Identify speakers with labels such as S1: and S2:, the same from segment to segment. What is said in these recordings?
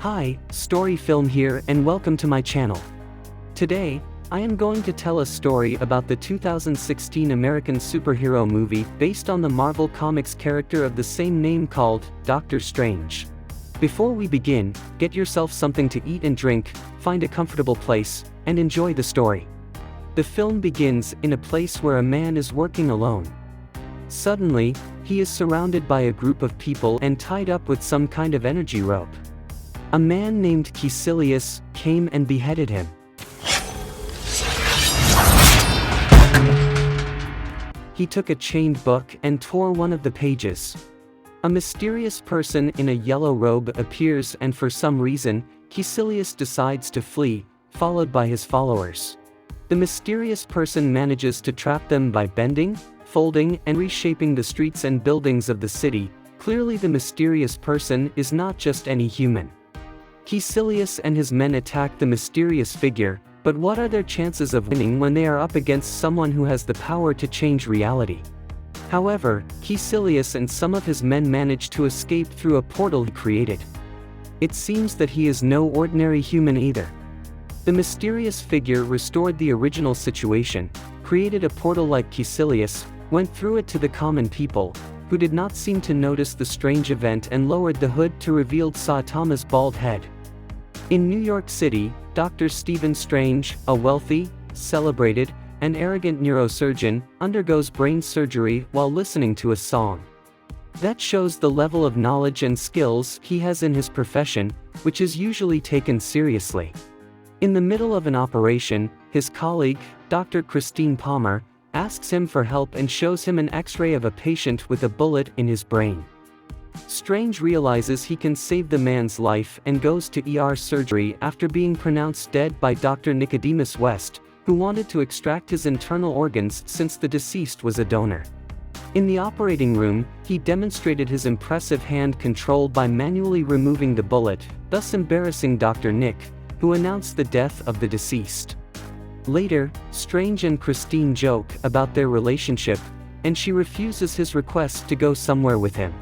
S1: Hi, StoryFilm here and welcome to my channel. Today, I am going to tell a story about the 2016 American superhero movie based on the Marvel Comics character of the same name called Doctor Strange. Before we begin, get yourself something to eat and drink, find a comfortable place, and enjoy the story. The film begins in a place where a man is working alone. Suddenly, he is surrounded by a group of people and tied up with some kind of energy rope. A man named Caecilius came and beheaded him. He took a chained book and tore one of the pages. A mysterious person in a yellow robe appears and for some reason, Caecilius decides to flee, followed by his followers. The mysterious person manages to trap them by bending, folding and reshaping the streets and buildings of the city. Clearly the mysterious person is not just any human. Caecilius and his men attack the mysterious figure, but what are their chances of winning when they are up against someone who has the power to change reality? However, Caecilius and some of his men manage to escape through a portal he created. It seems that he is no ordinary human either. The mysterious figure restored the original situation, created a portal like Caecilius, went through it to the common people, who did not seem to notice the strange event and lowered the hood to reveal Saitama's bald head. In New York City, Dr. Stephen Strange, a wealthy, celebrated, and arrogant neurosurgeon, undergoes brain surgery while listening to a song. That shows the level of knowledge and skills he has in his profession, which is usually taken seriously. In the middle of an operation, his colleague, Dr. Christine Palmer, asks him for help and shows him an X-ray of a patient with a bullet in his brain. Strange realizes he can save the man's life and goes to ER surgery after being pronounced dead by Dr. Nicodemus West, who wanted to extract his internal organs since the deceased was a donor. In the operating room, he demonstrated his impressive hand control by manually removing the bullet, thus embarrassing Dr. Nick, who announced the death of the deceased. Later, Strange and Christine joke about their relationship, and she refuses his request to go somewhere with him.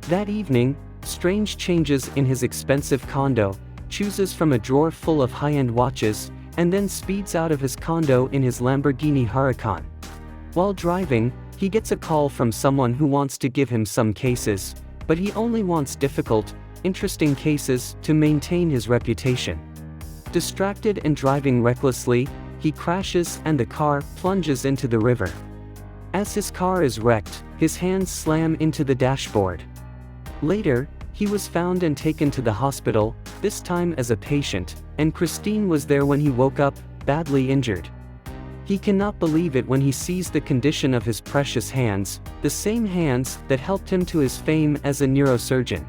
S1: That evening, Strange changes in his expensive condo, chooses from a drawer full of high-end watches, and then speeds out of his condo in his Lamborghini Huracan. While driving, he gets a call from someone who wants to give him some cases, but he only wants difficult, interesting cases to maintain his reputation. Distracted and driving recklessly, he crashes and the car plunges into the river. As his car is wrecked, his hands slam into the dashboard. Later, he was found and taken to the hospital, this time as a patient, and Christine was there when he woke up, badly injured. He cannot believe it when he sees the condition of his precious hands, the same hands that helped him to his fame as a neurosurgeon.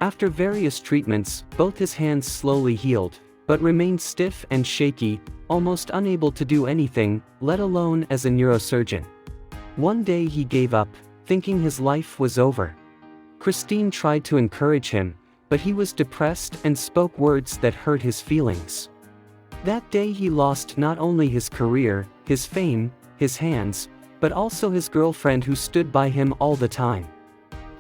S1: After various treatments, both his hands slowly healed, but remained stiff and shaky, almost unable to do anything, let alone as a neurosurgeon. One day he gave up, thinking his life was over. Christine tried to encourage him, but he was depressed and spoke words that hurt his feelings. That day he lost not only his career, his fame, his hands, but also his girlfriend who stood by him all the time.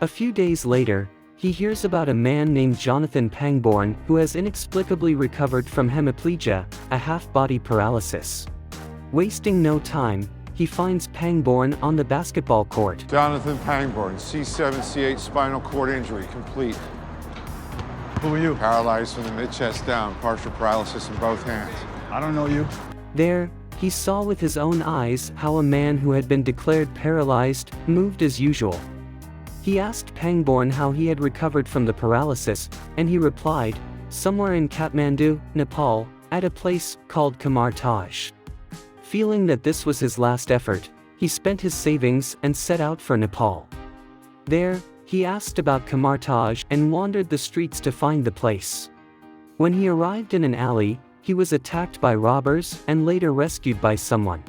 S1: A few days later, he hears about a man named Jonathan Pangborn who has inexplicably recovered from hemiplegia, a half-body paralysis. Wasting no time, he finds Pangborn on the basketball court.
S2: Jonathan Pangborn, C7-C8 spinal cord injury, complete.
S3: Who are you?
S2: Paralyzed from the mid-chest down, partial paralysis in both hands.
S3: I don't know you.
S1: There, he saw with his own eyes how a man who had been declared paralyzed moved as usual. He asked Pangborn how he had recovered from the paralysis, and he replied, somewhere in Kathmandu, Nepal, at a place called Kamar-Taj. Feeling that this was his last effort, he spent his savings and set out for Nepal. There, he asked about Kamar-Taj and wandered the streets to find the place. When he arrived in an alley, he was attacked by robbers and later rescued by someone.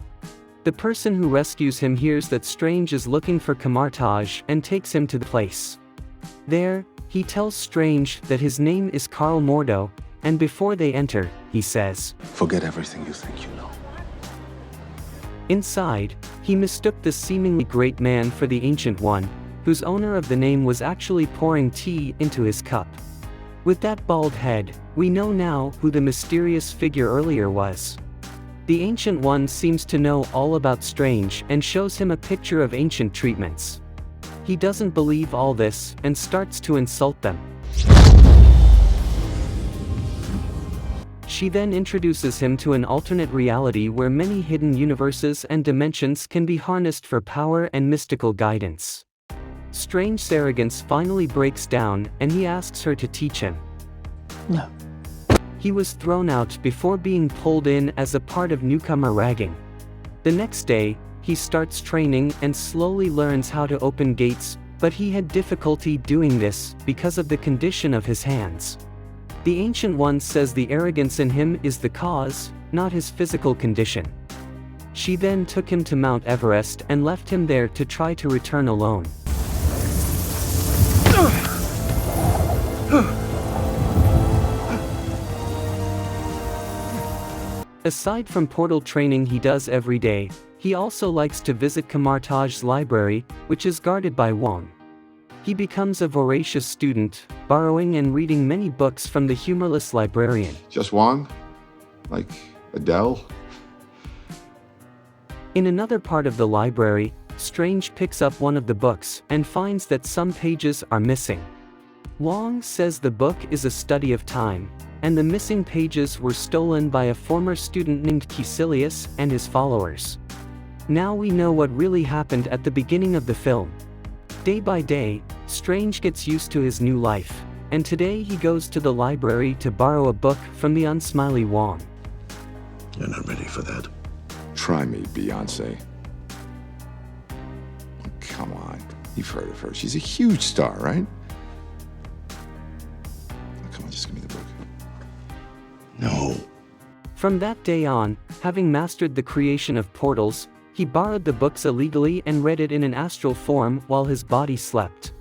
S1: The person who rescues him hears that Strange is looking for Kamar-Taj and takes him to the place. There, he tells Strange that his name is Karl Mordo, and before they enter, he says,
S4: "Forget everything you think you know."
S1: Inside, he mistook the seemingly great man for the Ancient One, whose owner of the name was actually pouring tea into his cup. With that bald head, we know now who the mysterious figure earlier was. The Ancient One seems to know all about Strange and shows him a picture of ancient treatments. He doesn't believe all this and starts to insult them. She then introduces him to an alternate reality where many hidden universes and dimensions can be harnessed for power and mystical guidance. Strange's arrogance finally breaks down and he asks her to teach him.
S5: No.
S1: He was thrown out before being pulled in as a part of newcomer ragging. The next day, he starts training and slowly learns how to open gates, but he had difficulty doing this because of the condition of his hands. The Ancient One says the arrogance in him is the cause, not his physical condition. She then took him to Mount Everest and left him there to try to return alone. Aside from portal training he does every day, he also likes to visit Kamar-Taj's library, which is guarded by Wong. He becomes a voracious student, borrowing and reading many books from the humorless librarian.
S2: Just Wong? Like Adele?
S1: In another part of the library, Strange picks up one of the books and finds that some pages are missing. Wong says the book is a study of time, and the missing pages were stolen by a former student named Caecilius and his followers. Now we know what really happened at the beginning of the film. Day by day, Strange gets used to his new life, and today he goes to the library to borrow a book from the unsmiley Wong.
S4: You're not ready for that.
S2: Try me, Beyonce. Come on, you've heard of her. She's a huge star, right? Come on, just give me the book.
S4: No.
S1: From that day on, having mastered the creation of portals, he borrowed the books illegally and read it in an astral form while his body slept.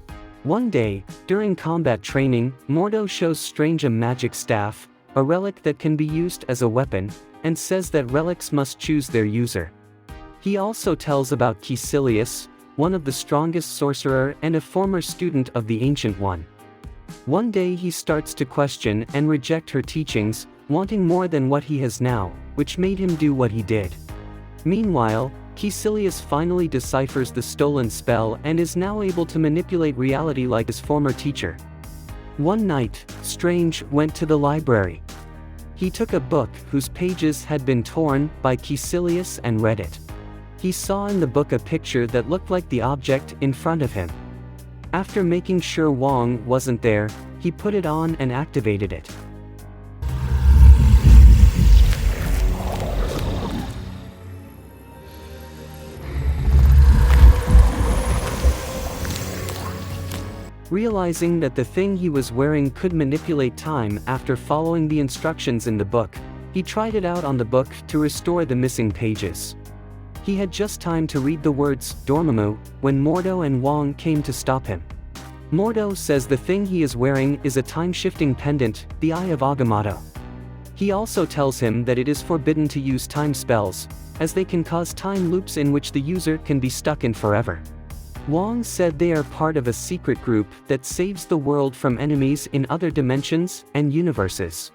S1: One day, during combat training, Mordo shows Strange a magic staff, a relic that can be used as a weapon, and says that relics must choose their user. He also tells about Caecilius, one of the strongest sorcerer and a former student of the Ancient One. One day he starts to question and reject her teachings, wanting more than what he has now, which made him do what he did. Meanwhile, Caecilius finally deciphers the stolen spell and is now able to manipulate reality like his former teacher. One night, Strange went to the library. He took a book whose pages had been torn by Caecilius and read it. He saw in the book a picture that looked like the object in front of him. After making sure Wong wasn't there, he put it on and activated it. Realizing that the thing he was wearing could manipulate time after following the instructions in the book, he tried it out on the book to restore the missing pages. He had just time to read the words Dormammu when Mordo and Wong came to stop him. Mordo says the thing he is wearing is a time-shifting pendant, the Eye of Agamotto. He also tells him that it is forbidden to use time spells, as they can cause time loops in which the user can be stuck in forever. Wong said they are part of a secret group that saves the world from enemies in other dimensions and universes.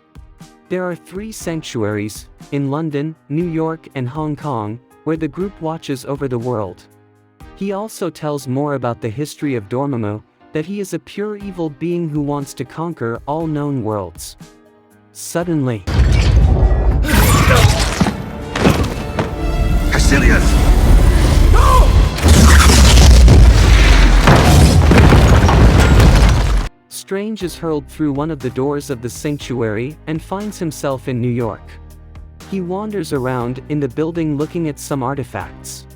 S1: There are 3 sanctuaries, in London, New York and Hong Kong, where the group watches over the world. He also tells more about the history of Dormammu, that he is a pure evil being who wants to conquer all known worlds. Suddenly,
S4: Caecilius!
S1: Strange is hurled through one of the doors of the sanctuary and finds himself in New York. He wanders around in the building looking at some artifacts.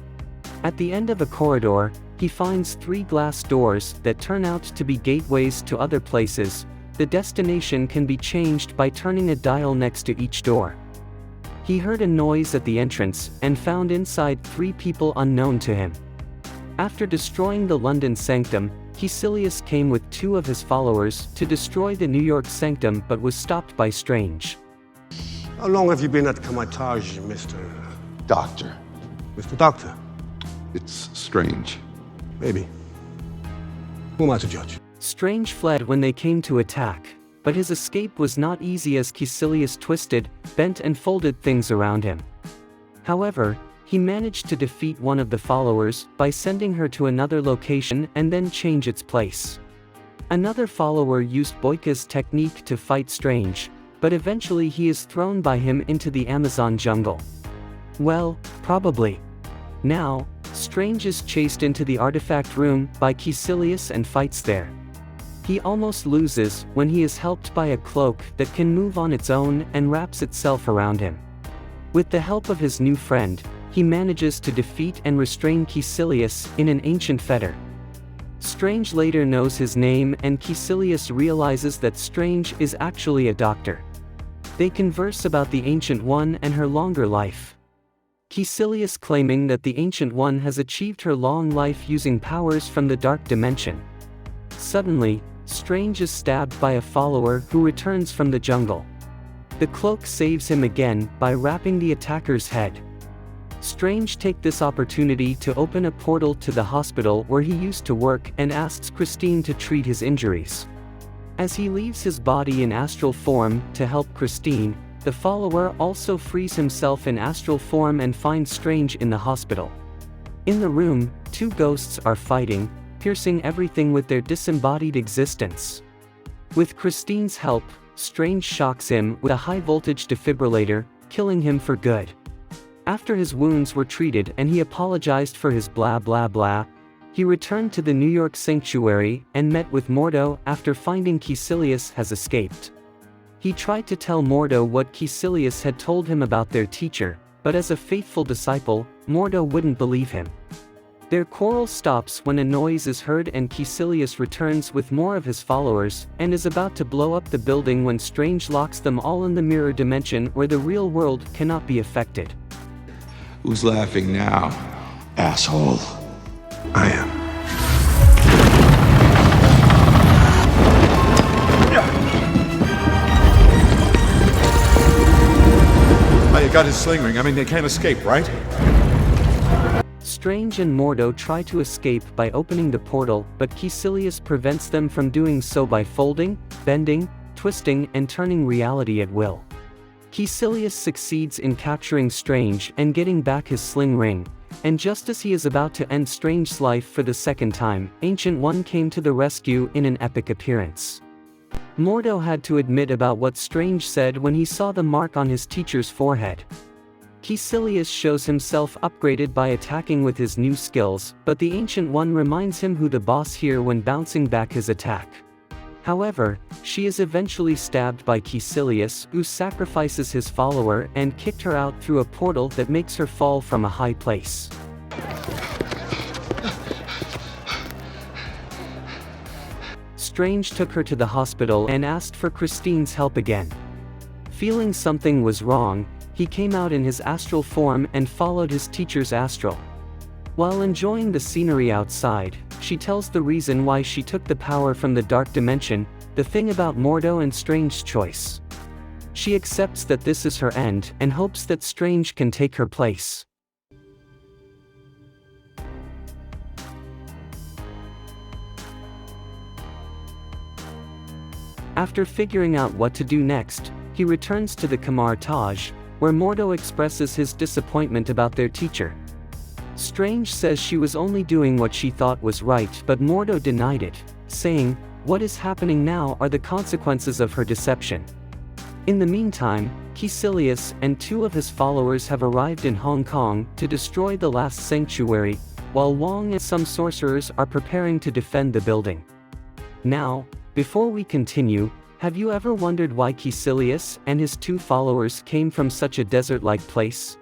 S1: At the end of a corridor, he finds 3 glass doors that turn out to be gateways to other places. The destination can be changed by turning a dial next to each door. He heard a noise at the entrance and found inside 3 people unknown to him. After destroying the London sanctum, Caecilius came with 2 of his followers to destroy the New York sanctum but was stopped by Strange.
S6: How long have you been at Kamar-Taj, Mr.
S2: Doctor.
S6: Mr. Doctor?
S2: It's Strange.
S6: Maybe. Who am I to judge?
S1: Strange fled when they came to attack, but his escape was not easy as Caecilius twisted, bent and folded things around him. However, he managed to defeat one of the followers by sending her to another location and then change its place. Another follower used Boyka's technique to fight Strange, but eventually he is thrown by him into the Amazon jungle. Well, probably. Now, Strange is chased into the artifact room by Caecilius and fights there. He almost loses when he is helped by a cloak that can move on its own and wraps itself around him. With the help of his new friend, he manages to defeat and restrain Caecilius in an ancient fetter. Strange later knows his name and Caecilius realizes that Strange is actually a doctor. They converse about the Ancient One and her longer life. Caecilius claiming that the Ancient One has achieved her long life using powers from the dark dimension. Suddenly, Strange is stabbed by a follower who returns from the jungle. The cloak saves him again by wrapping the attacker's head. Strange takes this opportunity to open a portal to the hospital where he used to work and asks Christine to treat his injuries. As he leaves his body in astral form to help Christine, the follower also frees himself in astral form and finds Strange in the hospital. In the room, two ghosts are fighting, piercing everything with their disembodied existence. With Christine's help, Strange shocks him with a high-voltage defibrillator, killing him for good. After his wounds were treated and he apologized for his blah blah blah, he returned to the New York sanctuary and met with Mordo after finding Caecilius has escaped. He tried to tell Mordo what Caecilius had told him about their teacher, but as a faithful disciple, Mordo wouldn't believe him. Their quarrel stops when a noise is heard and Caecilius returns with more of his followers and is about to blow up the building when Strange locks them all in the mirror dimension where the real world cannot be affected.
S4: Who's laughing now, asshole?
S6: I am.
S2: Oh, you got his sling ring. I mean, they can't escape, right?
S1: Strange and Mordo try to escape by opening the portal, but Caecilius prevents them from doing so by folding, bending, twisting, and turning reality at will. Caecilius succeeds in capturing Strange and getting back his sling ring, and just as he is about to end Strange's life for the second time, Ancient One came to the rescue in an epic appearance. Mordo had to admit about what Strange said when he saw the mark on his teacher's forehead. Caecilius shows himself upgraded by attacking with his new skills, but the Ancient One reminds him who the boss here when bouncing back his attack. However, she is eventually stabbed by Caecilius, who sacrifices his follower and kicked her out through a portal that makes her fall from a high place. Strange took her to the hospital and asked for Christine's help again. Feeling something was wrong, he came out in his astral form and followed his teacher's astral. While enjoying the scenery outside, she tells the reason why she took the power from the dark dimension, the thing about Mordo and Strange's choice. She accepts that this is her end and hopes that Strange can take her place. After figuring out what to do next, he returns to the Kamar-Taj, where Mordo expresses his disappointment about their teacher. Strange says she was only doing what she thought was right, but Mordo denied it, saying, "What is happening now are the consequences of her deception." In the meantime, Caecilius and two of his followers have arrived in Hong Kong to destroy the last sanctuary, while Wong and some sorcerers are preparing to defend the building. Now, before we continue, have you ever wondered why Caecilius and his two followers came from such a desert-like place?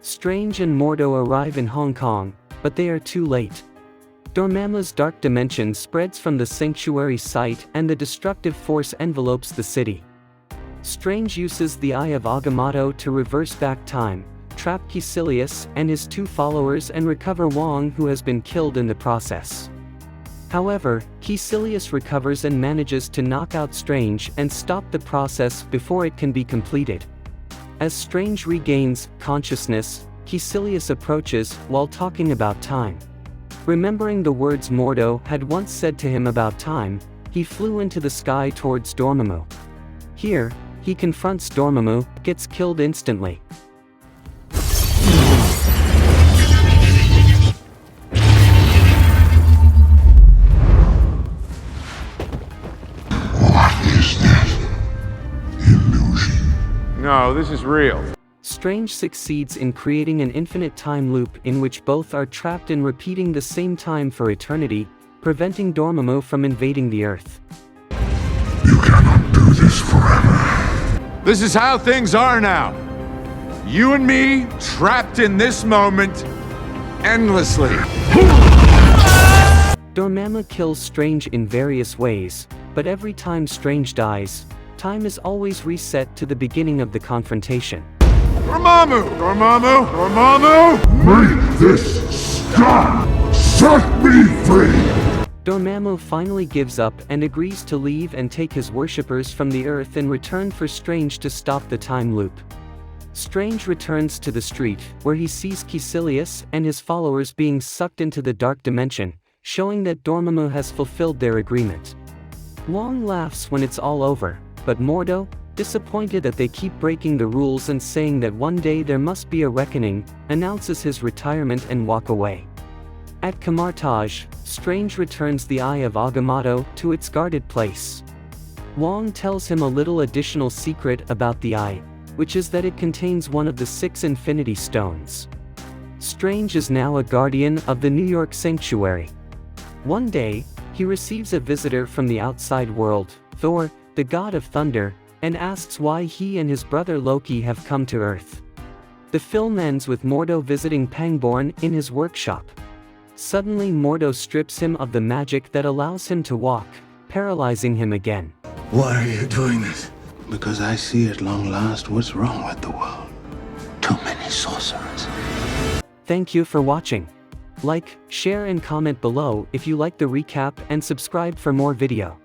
S1: Strange and Mordo arrive in Hong Kong, but they are too late. Dormammu's dark dimension spreads from the sanctuary site and the destructive force envelopes the city. Strange uses the Eye of Agamotto to reverse back time, trap Caecilius and his two followers and recover Wong, who has been killed in the process. However, Caecilius recovers and manages to knock out Strange and stop the process before it can be completed. As Strange regains consciousness, Caecilius approaches while talking about time. Remembering the words Mordo had once said to him about time, he flew into the sky towards Dormammu. Here, he confronts Dormammu, gets killed instantly.
S2: No, this is real.
S1: Strange succeeds in creating an infinite time loop in which both are trapped in repeating the same time for eternity, preventing Dormammu from invading the Earth.
S4: You cannot do this forever.
S2: This is how things are now. You and me, trapped in this moment, endlessly.
S1: Dormammu kills Strange in various ways, but every time Strange dies, time is always reset to the beginning of the confrontation.
S2: Dormammu! Dormammu! Dormammu!
S4: Make this stop! Set me free!
S1: Dormammu finally gives up and agrees to leave and take his worshippers from the Earth in return for Strange to stop the time loop. Strange returns to the street, where he sees Caecilius and his followers being sucked into the dark dimension, showing that Dormammu has fulfilled their agreement. Wong laughs when it's all over, but Mordo, disappointed that they keep breaking the rules and saying that one day there must be a reckoning, announces his retirement and walk away. At Kamar-Taj, Strange returns the Eye of Agamotto to its guarded place. Wong tells him a little additional secret about the Eye, which is that it contains one of the 6 Infinity Stones. Strange is now a guardian of the New York Sanctuary. One day, he receives a visitor from the outside world, Thor, the god of thunder, and asks why he and his brother Loki have come to Earth. The film ends with Mordo visiting Pangborn in his workshop. Suddenly Mordo strips him of the magic that allows him to walk, paralyzing him again.
S5: Why are you doing this? Because I see at long last what's wrong with the world. Too many sorcerers.
S1: Thank you for watching. Like, share and comment below if you like the recap and subscribe for more video.